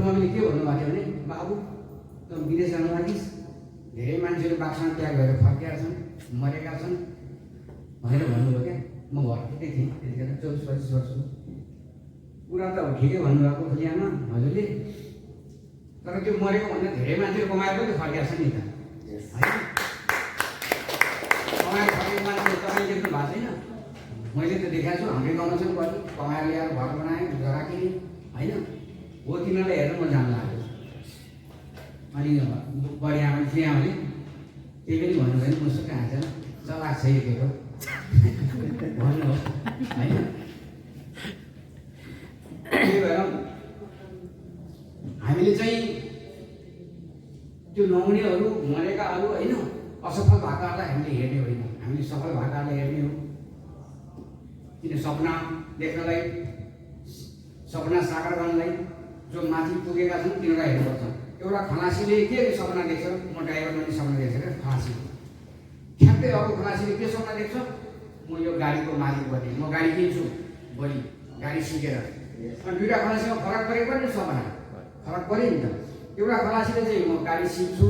मम्मीले के भन्नुभएको थियो भने बाबु त विदेश जान लागिस्, धेरै मान्छेहरू बाक्सामा त्याग भएर फर्केका छन्, मरेका छन् भनेर भन्नुभयो क्या। म भर्खरै थिएँ त्यतिखेर 24-25 वर्षको। कुरा त हो ठिकै भन्नुभएको खुलियामा हजुरले, तर त्यो मरेको भन्दा धेरै मान्छेहरू कमाएर पनि फर्केका छन् नि त होइन। कमाएर फर्केको मान्छे तपाईँले देख्नु भएको छैन? मैले त देखाएको छु, हाम्रै गाउँमा छन् कति कमाएर ल्याएर घर बनाएँ, जग्गा किने होइन। हो तिनीहरूलाई हेर्नु म जान लाग्यो। अनि बढी आमा श्रीआमाले त्यही पनि भन्नुभयो भने मुसुक्क हाँसेर चलाक छ यो केटो भन्नु हो होइन। त्यही भएर हामीले चाहिँ त्यो नहुनेहरू, मरेकाहरू होइन, असफल भएकाहरूलाई हामीले हेर्ने होइन, हामीले सफल भएकाहरूलाई हेर्ने हो। किन सपना देख्नलाई, सपना साकार गर्नलाई जो माथि पुगेका छन् तिनीहरूलाई हेर्नुपर्छ। एउटा खलासीले के सपना देख्छ? म ड्राइभर बन्ने सपना देख्छ क्या खलासी। ठ्याक्कै अर्को खलासीले के सपना देख्छ? म यो गाडीको मालिक बन्ने, म गाडी किन्छु भोलि, गाडी सिकेर। अनि दुईवटा खलासीमा फरक परेको नि सपना, फरक पऱ्यो नि त। एउटा खलासीले चाहिँ म गाडी सिक्छु,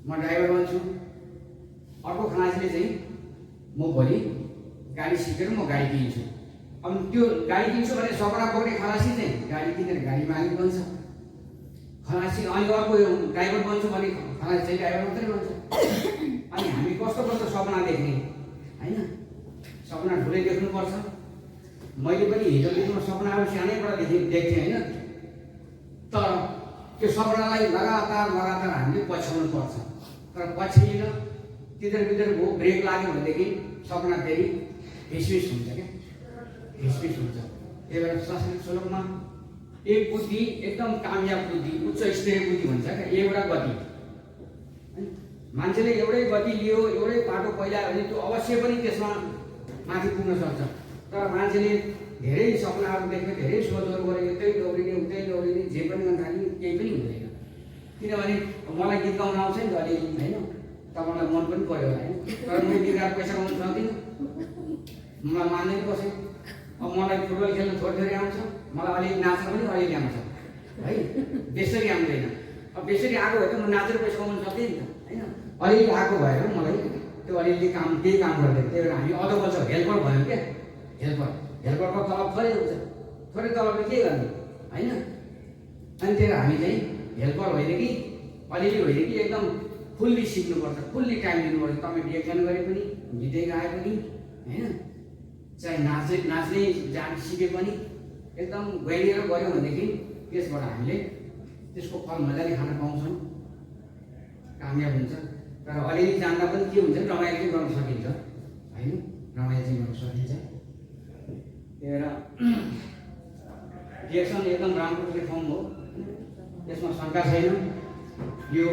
म ड्राइभर बन्छु। अर्को खलासीले चाहिँ म भोलि गाडी सिकेर म गाडी किन्छु। अनि त्यो गाडी किन्छु भने सपना बोक्ने खलासी चाहिँ गाडी किनेर गाडी मालिक बन्छ खलासी। अनि अर्को ड्राइभर बन्छु भने खलासी चाहिँ ड्राइभर मात्रै बन्छ। अनि हामी कस्तो कस्तो सपना देख्ने होइन, सपना ठुलै देख्नुपर्छ। मैले पनि हिजोदेखिको सपनाहरू सानैबाट देख्थेँ होइन, तर त्यो सपनालाई लगातार हामीले पछ्याउनु पर्छ। तर पछ्याइन तिनीहरू ब्रेक लाग्यो भनेदेखि सपना फेरि हिसमिस हुन्छ क्या, हिसमिस हुन्छ। त्यही भएर संस्कृत श्लोकमा एक बुद्धि एकदम कामयाब बुद्धि, उच्च स्तरीय बुद्धि भन्छ क्या, एउटा गति। मान्छेले एउटै गति लियो, एउटै बाटो पहिलायो भने त्यो अवश्य पनि त्यसमा माथि पुग्न सक्छ। तर मान्छेले धेरै सपनाहरू देख्ने, धेरै सोचहरू गरे, यतै दौडिने उतै दौडिने, जे पनि गर्न थाल्ने, केही पनि हुँदैन। किनभने मलाई गीत गाउन आउँछ नि त अलिअलि होइन, तपाईँलाई मन पनि पऱ्यो होला होइन, तर मैले गीत गाएर पैसा कमाउनु सक्दिनँ, मलाई मान्दैन कसै। अब मलाई फुटबल खेल्न थोरै आउँछ, मलाई अलिअलि नाच्न पनि अलिअलि आउँछ है, बेसरी आउँदैन। अब बेसरी आएको भए त म नाचेर पैसा कमाउनु सक्थेँ नि त होइन। अलिअलि आएको भएर मलाई त्यो अलिअलि काम, केही काम गर्दैन। त्यही भएर हामी अदब छ हेल्पर भयौँ क्या, हेल्परको तलब थोरै हुन्छ, थोरै तलबले के गर्ने होइन। अनि त्यही भएर हामी चाहिँ हेल्पर होइन कि अलिअलि होइन कि एकदम फुल्ली सिक्नुपर्छ, फुल्ली टाइम दिनुपर्छ। तपाईँ एक्सन गरे पनि, गीतै गाए पनि होइन, चाहे नाच्ने जान सिके पनि एकदम गहिरिएर गऱ्यो भनेदेखि त्यसबाट हामीले त्यसको फल मजाले खान पाउँछौँ, कामयाब हुन्छ। तर अलिअलि जान्दा पनि के हुन्छ, रमाइलो चाहिँ गर्न सकिन्छ होइन, रमाइलो चाहिँ गर्न सकिन्छ। त्यही भएर डिरेक्सन एकदम राम्रो प्लेटफर्म हो, त्यसमा शङ्का छैन। यो